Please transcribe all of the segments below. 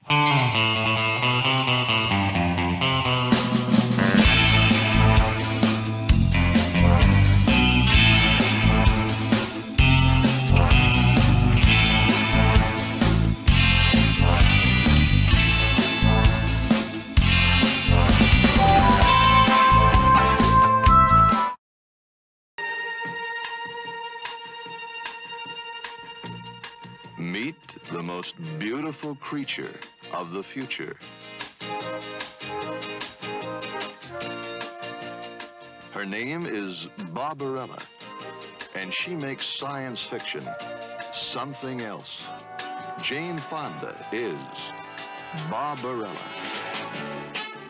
Meet the most beautiful creature of the future. Her name is Barbarella, and she makes science fiction something else. Jane Fonda is Barbarella.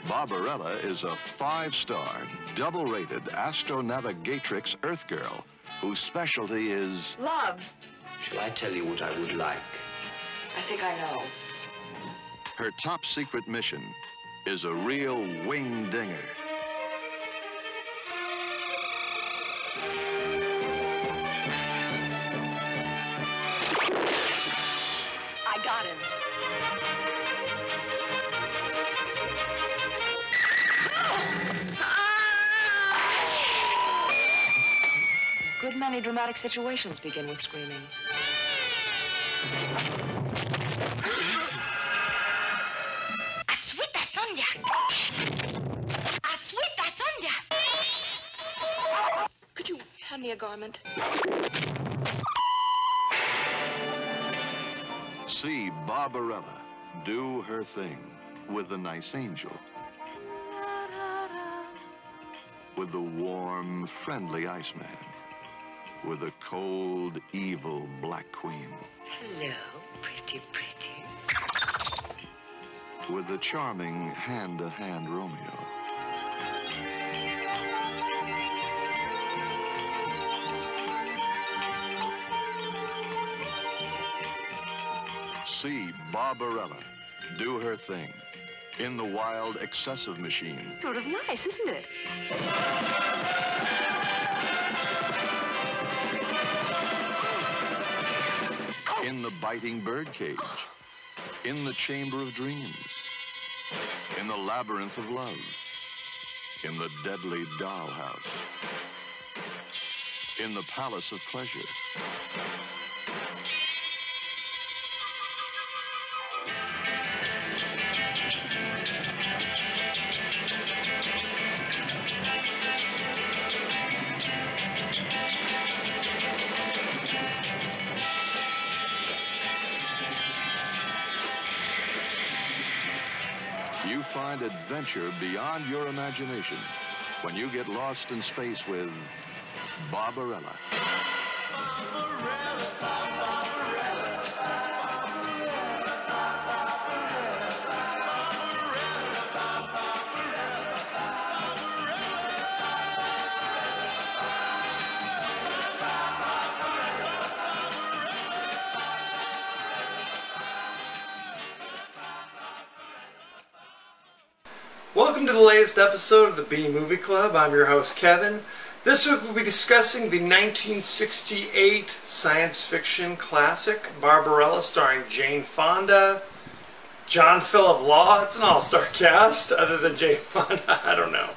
Barbarella is a 5-star, double-rated astronavigatrix Earth girl whose specialty is love. Shall I tell you what I would like? I think I know. her top secret mission is a real wing-dinger. I got him. A good many dramatic situations begin with screaming. Could you hand me a garment? See Barbarella do her thing with the nice angel, with the warm, friendly Iceman, with the cold, evil Black Queen. Hello, pretty. With the charming hand-to-hand Romeo. See Barbarella do her thing in the wild, excessive machine. Sort of nice, isn't it? In the biting birdcage. In the chamber of dreams. In the labyrinth of love. In the deadly dollhouse. In the palace of pleasure. You find adventure beyond your imagination when you get lost in space with Barbarella. Welcome to the latest episode of the B Movie Club. I'm your host, Kevin. This week we'll be discussing the 1968 science fiction classic, Barbarella, starring Jane Fonda, John Philip Law. It's an all-star cast, other than Jane Fonda. I don't know.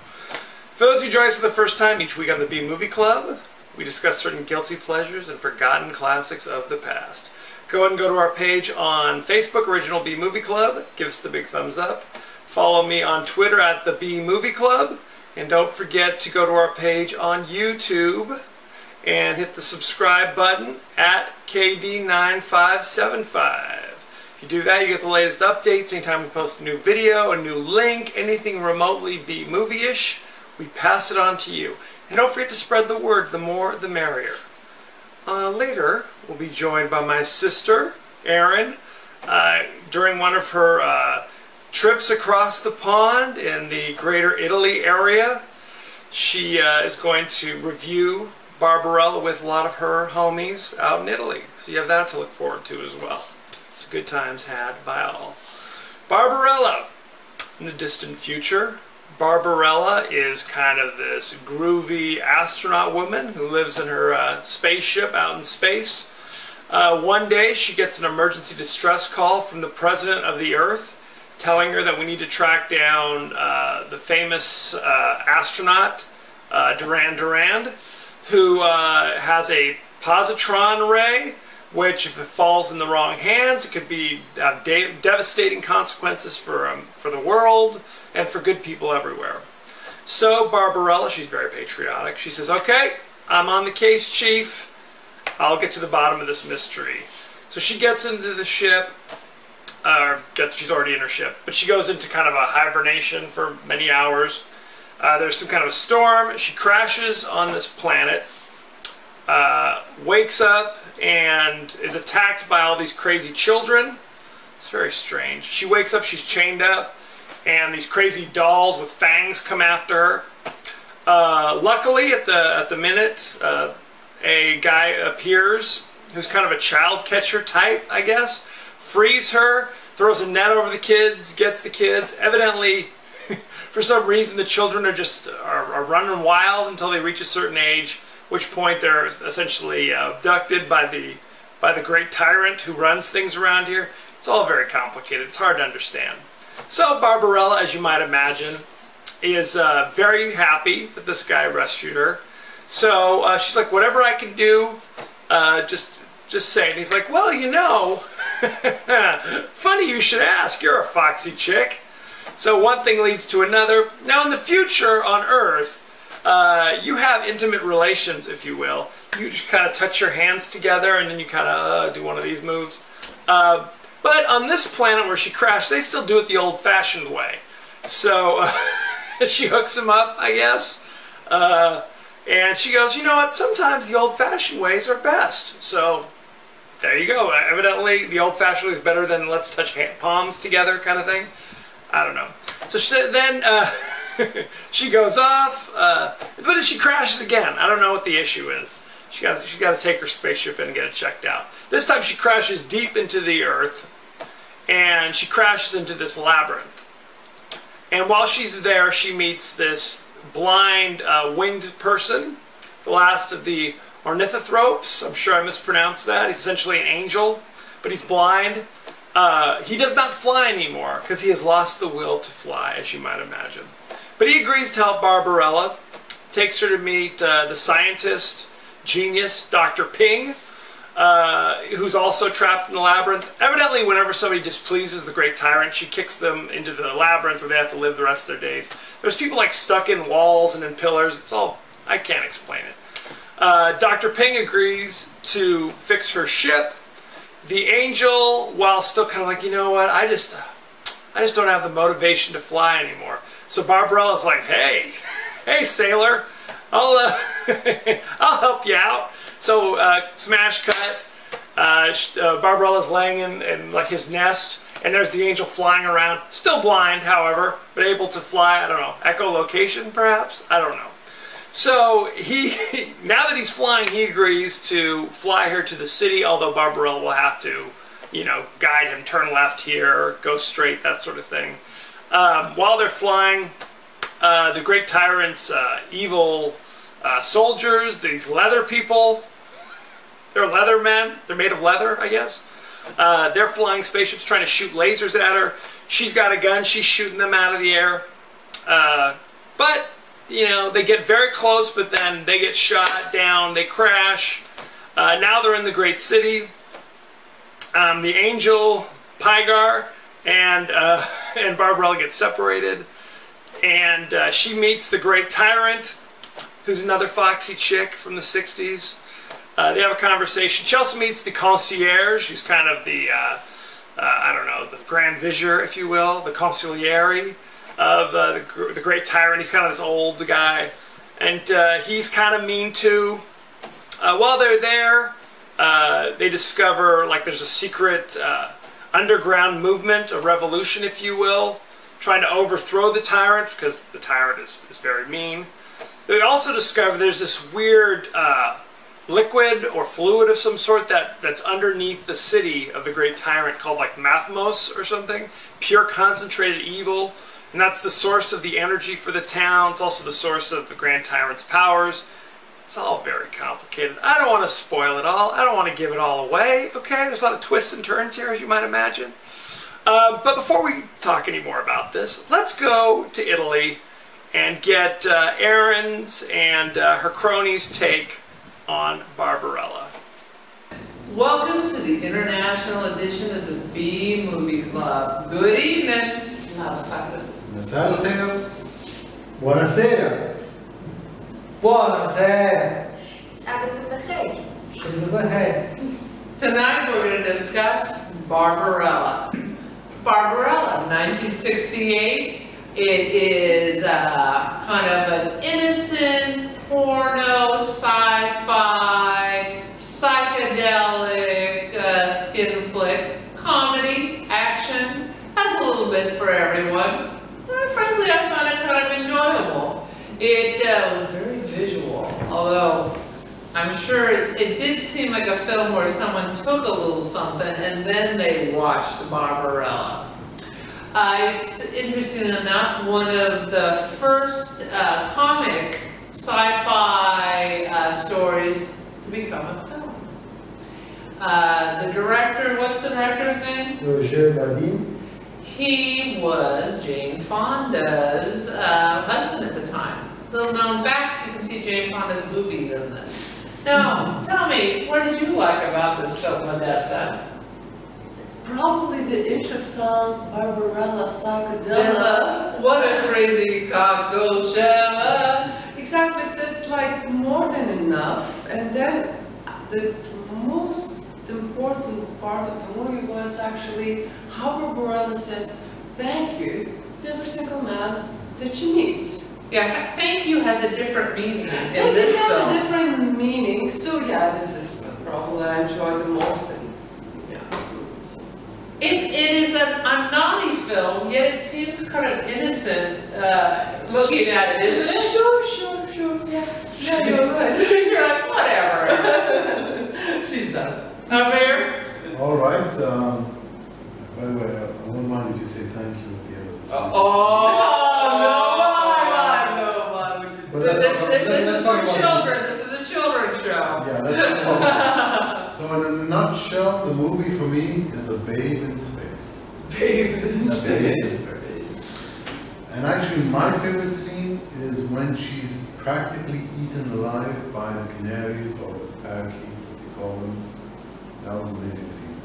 For those who join us for the first time, each week on the B Movie Club, we discuss certain guilty pleasures and forgotten classics of the past. Go ahead and go to our page on Facebook, Original B Movie Club. Give us the big thumbs up. Follow me on Twitter at the B Movie Club. And don't forget to go to our page on YouTube and hit the subscribe button at KD9575. If you do that, you get the latest updates. Anytime we post a new video, a new link, anything remotely B movie-ish, we pass it on to you. And don't forget to spread the word. The more, the merrier. Later, we'll be joined by my sister, Erin, during one of her trips across the pond in the greater Italy area. She is going to review Barbarella with a lot of her homies out in Italy. So you have that to look forward to as well. It's good times had by all. Barbarella. In the distant future, Barbarella is kind of this groovy astronaut woman who lives in her spaceship out in space. One day she gets an emergency distress call from the president of the Earth telling her that we need to track down the famous astronaut Duran Duran, who has a positron ray, which if it falls in the wrong hands, it could be devastating consequences for the world and for good people everywhere. So Barbarella, she's very patriotic, she says, okay, I'm on the case, Chief. I'll get to the bottom of this mystery. So she gets into the ship, she's already in her ship, but she goes into kind of a hibernation for many hours. There's some kind of a storm. She crashes on this planet, wakes up, and is attacked by all these crazy children. It's very strange. She wakes up, she's chained up, and these crazy dolls with fangs come after her. Luckily, at the minute, a guy appears who's kind of a child catcher type, I guess, frees her, throws a net over the kids, gets the kids. Evidently, for some reason, the children are running wild until they reach a certain age, which point they're essentially abducted by the great tyrant who runs things around here. It's all very complicated. It's hard to understand. So Barbarella, as you might imagine, is very happy that this guy rescued her. So she's like, whatever I can do, just say it. And he's like, well, you know, funny you should ask. You're a foxy chick. So one thing leads to another. Now in the future on Earth, you have intimate relations, if you will. You just kind of touch your hands together and then you kind of do one of these moves. But on this planet where she crashed, they still do it the old-fashioned way. So she hooks him up, I guess. And she goes, you know what, sometimes the old-fashioned ways are best. So there you go. Evidently, the old-fashioned way is better than let's touch palms together kind of thing. I don't know. So then she goes off, but she crashes again. I don't know what the issue is. She's got to take her spaceship in and get it checked out. This time she crashes deep into the Earth, and she crashes into this labyrinth. And while she's there, she meets this blind winged person, the last of the ornithotropes. I'm sure I mispronounced that. He's essentially an angel, but he's blind. He does not fly anymore because he has lost the will to fly, as you might imagine. But he agrees to help Barbarella, takes her to meet the scientist, genius, Dr. Ping, who's also trapped in the labyrinth. Evidently, whenever somebody displeases the great tyrant, she kicks them into the labyrinth where they have to live the rest of their days. There's people like stuck in walls and in pillars. It's all, I can't explain it. Dr. Ping agrees to fix her ship. The angel, while still kind of like, you know what, I just don't have the motivation to fly anymore. So Barbarella's like, hey sailor, I'll help you out. So smash cut. Barbarella's laying in like his nest, and there's the angel flying around, still blind, however, but able to fly. I don't know, echolocation perhaps. I don't know. So now that he's flying, he agrees to fly her to the city. Although Barbarella will have to, you know, guide him, turn left here, go straight, that sort of thing. While they're flying, the great tyrant's evil soldiers, these leather people. They're leather men. They're made of leather, I guess. They're flying spaceships trying to shoot lasers at her. She's got a gun. She's shooting them out of the air. But, you know, they get very close, but then they get shot down. They crash. Now they're in the great city. The angel, Pygar, and Barbarella get separated. And she meets the great tyrant, who's another foxy chick from the 60s. They have a conversation. She also meets the concierge, who's kind of the, I don't know, the grand vizier, if you will, the consigliere of the great tyrant. He's kind of this old guy. And he's kind of mean too. While they're there, they discover, like, there's a secret underground movement, a revolution, if you will, trying to overthrow the tyrant, because the tyrant is very mean. They also discover there's this weird liquid or fluid of some sort that's underneath the city of the great tyrant called like Mathmos or something. Pure concentrated evil. And that's the source of the energy for the town. It's also the source of the grand tyrant's powers. It's all very complicated. I don't want to spoil it all. I don't want to give it all away, okay? There's a lot of twists and turns here, as you might imagine. But before we talk any more about this, let's go to Italy and get Erin's and her cronies' take on Barbarella. Welcome to the international edition of the B Movie Club. Good evening. Buonasera. Buonasera. Buonasera. Tonight we're going to discuss Barbarella. Barbarella, 1968. It is kind of an innocent porno, sci-fi, psychedelic skin flick, comedy, action, has a little bit for everyone. Frankly, I found it kind of enjoyable. It was very visual, although I'm sure it did seem like a film where someone took a little something and then they watched Barbarella. It's interesting enough, one of the first comic sci-fi stories to become a film. The director, what's the director's name? Roger Vadim. He was Jane Fonda's husband at the time. Little known fact, you can see Jane Fonda's boobies in this. Now, tell me, what did you like about this film, Modesta? Probably the intro song, Barbarella Psychedella. What a crazy cockle shella. Exactly, so it's like more than enough. And then the most important part of the movie was actually how Barbarella says thank you to every single man that she meets. Yeah, thank you has a different meaning in Thank this you has film. a different meaning. So yeah, this is probably I enjoyed the most. And yeah. So. It is a naughty film, yet it seems kind of innocent looking at it, isn't it? Sure, yeah. Yeah, you're right. You're like, whatever. She's done. Amir? All right. By the way, I wouldn't mind if you say thank you at the end of this. Oh, no, why would you do this is for talk about children. This is a children's show. Yeah, let's talk about it. So in a nutshell, the movie for me is a babe in space. Babe in A babe in space. And actually my favorite scene is when she's practically eaten alive by the canaries or the parakeets, as you call them. That was an amazing scene.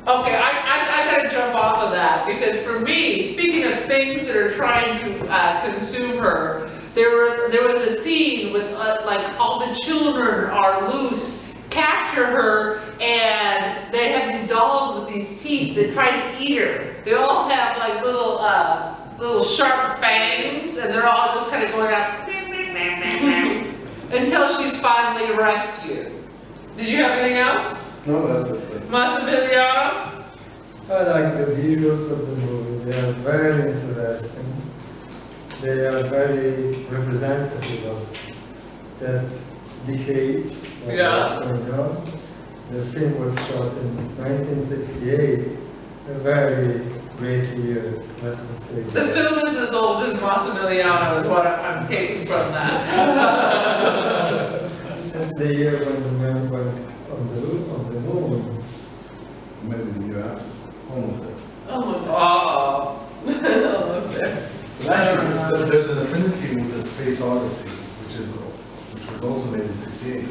Okay, I gotta jump off of that because for me, speaking of things that are trying to consume her, there was a scene with like all the children are loose, capture her, and they have these dolls with these teeth that try to eat her. They all have like little sharp fangs, and they're all just kind of going out until she's finally rescued. Did you have anything else? No, that's it. Massimiliano? I like the visuals of the movie. They are very interesting. They are very representative of that decades of what's going on. The film was shot in 1968, a very great year, let me say. The film is as old as Massimiliano is what I'm taking from that. That's the year when the man went on the moon. Maybe the year after. Almost there. Almost there. Almost there. But actually, there's an affinity with the Space Odyssey, which was also made in '68.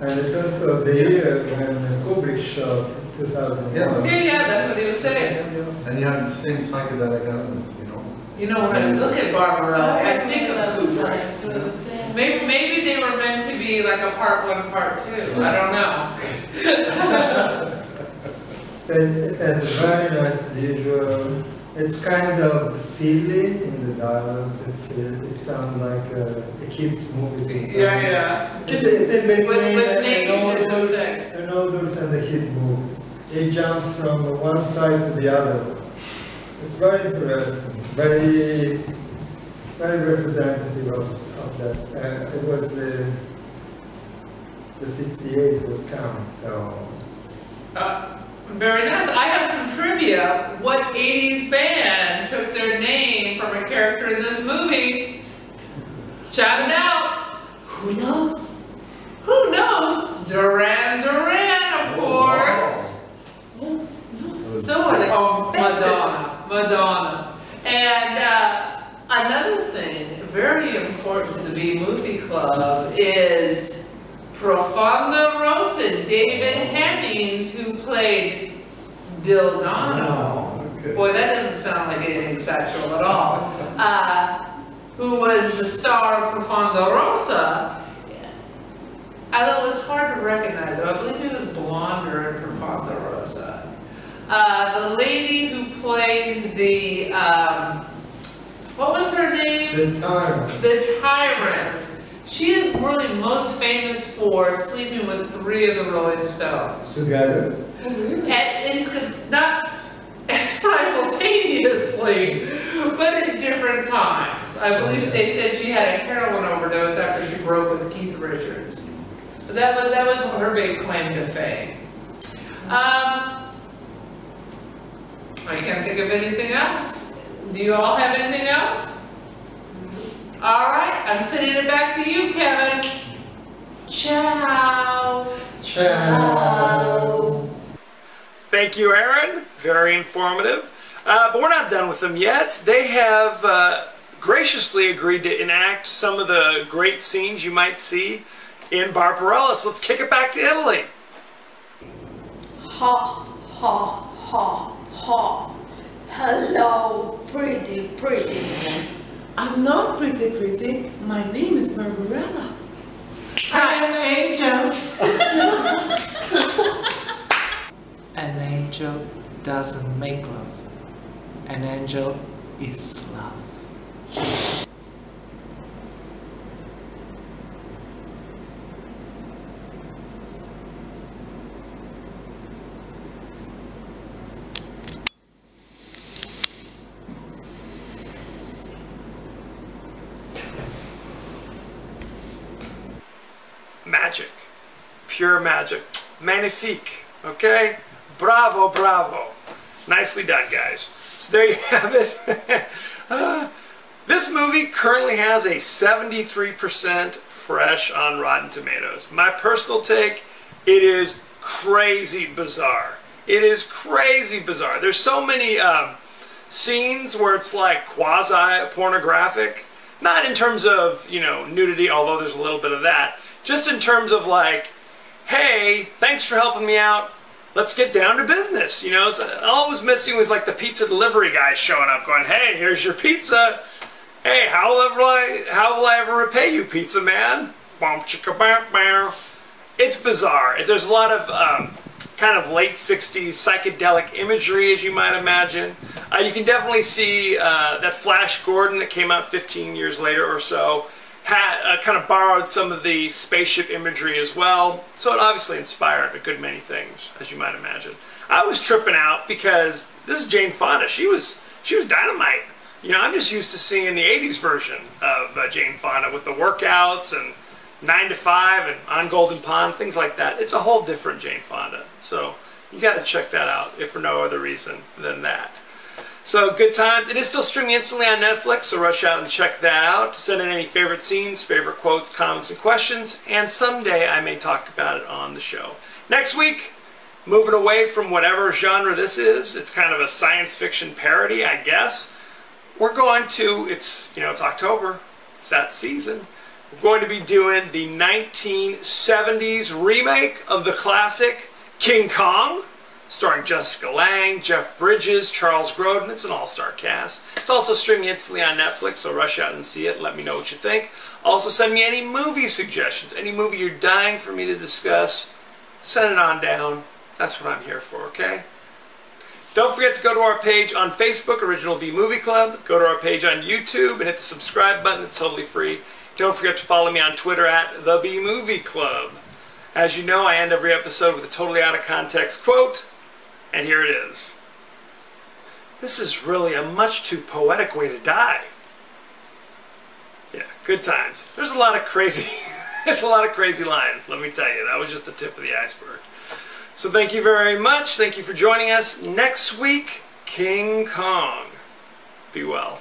And it's also the year when Kubrick shot in 2001. Yeah, that's what he was saying. And you have the same psychedelic elements, you know. You know, when I look at Barbarella, I think of Kubrick. Maybe they were meant to be like a part 1, part 2. I don't know. So it has a very nice visual. It's kind of silly in the dialogues. It sounds like a kid's movie sometimes. Yeah. It's in between With nakedness and sex. an adult and a kid movies. It jumps from one side to the other. It's very interesting, very representative of that. It was the 68 was Cannes, so. Very nice. I have some trivia. What 80s band took their name from a character in this movie? Shout it out. Who knows? Who knows? Duran Duran, of course. Oh, no, so unexpected. Madonna. And another thing, very important to the B Movie Club, is Profondo Rosa, David Hemmings, who played Dildano. Okay. Boy, that doesn't sound like anything sexual at all. Who was the star of Profondo Rosa. Although it was hard to recognize him. I believe he was blonder in Profondo Rosa. The lady who plays the, what was her name? The Tyrant. The Tyrant. She is really most famous for sleeping with 3 of the Rolling Stones. Together. And it's not simultaneously, but at different times. I believe they said she had a heroin overdose after she broke with Keith Richards. That was her big claim to fame. I can't think of anything else. Do you all have anything else? All right, I'm sending it back to you, Kevin. Ciao. Ciao. Thank you, Aaron. Very informative. But we're not done with them yet. They have graciously agreed to enact some of the great scenes you might see in Barbarella. So let's kick it back to Italy. Ha, ha, ha, ha. Hello, pretty. I'm not pretty. My name is Barbarella. I am Angel. An angel doesn't make love. An angel is love. Magic. Pure magic. Magnifique. Okay? Bravo, bravo. Nicely done, guys. So there you have it. This movie currently has a 73% fresh on Rotten Tomatoes. My personal take, it is crazy bizarre. It is crazy bizarre. There's so many scenes where it's like quasi-pornographic. Not in terms of, you know, nudity, although there's a little bit of that. Just in terms of like, hey, thanks for helping me out. Let's get down to business. You know, all it was missing was like the pizza delivery guy showing up going, hey, here's your pizza. Hey, how will I ever repay you, pizza man? It's bizarre. There's a lot of kind of late 60s psychedelic imagery, as you might imagine. You can definitely see that Flash Gordon that came out 15 years later or so had kind of borrowed some of the spaceship imagery as well. So it obviously inspired a good many things, as you might imagine. I was tripping out because this is Jane Fonda. She was dynamite. You know, I'm just used to seeing the 80s version of Jane Fonda with the workouts and 9 to 5 and On Golden Pond, things like that. It's a whole different Jane Fonda. So you got to check that out, if for no other reason than that. So good times. It is still streaming instantly on Netflix, so rush out and check that out. Send in any favorite scenes, favorite quotes, comments, and questions, and someday I may talk about it on the show. Next week, moving away from whatever genre this is, it's kind of a science fiction parody, I guess. We're going to, it's October, it's that season. We're going to be doing the 1970s remake of the classic King Kong, starring Jessica Lange, Jeff Bridges, Charles Grodin. It's an all-star cast. It's also streaming instantly on Netflix, so rush out and see it. Let me know what you think. Also, send me any movie suggestions. Any movie you're dying for me to discuss, send it on down. That's what I'm here for, okay? Don't forget to go to our page on Facebook, Original B Movie Club. Go to our page on YouTube and hit the subscribe button. It's totally free. Don't forget to follow me on Twitter at The B Movie Club. As you know, I end every episode with a totally out of context quote. And here it is. This is really a much too poetic way to die. Yeah, good times. There's a lot of crazy lines, let me tell you. That was just the tip of the iceberg. So thank you very much. Thank you for joining us. Next week, King Kong. Be well.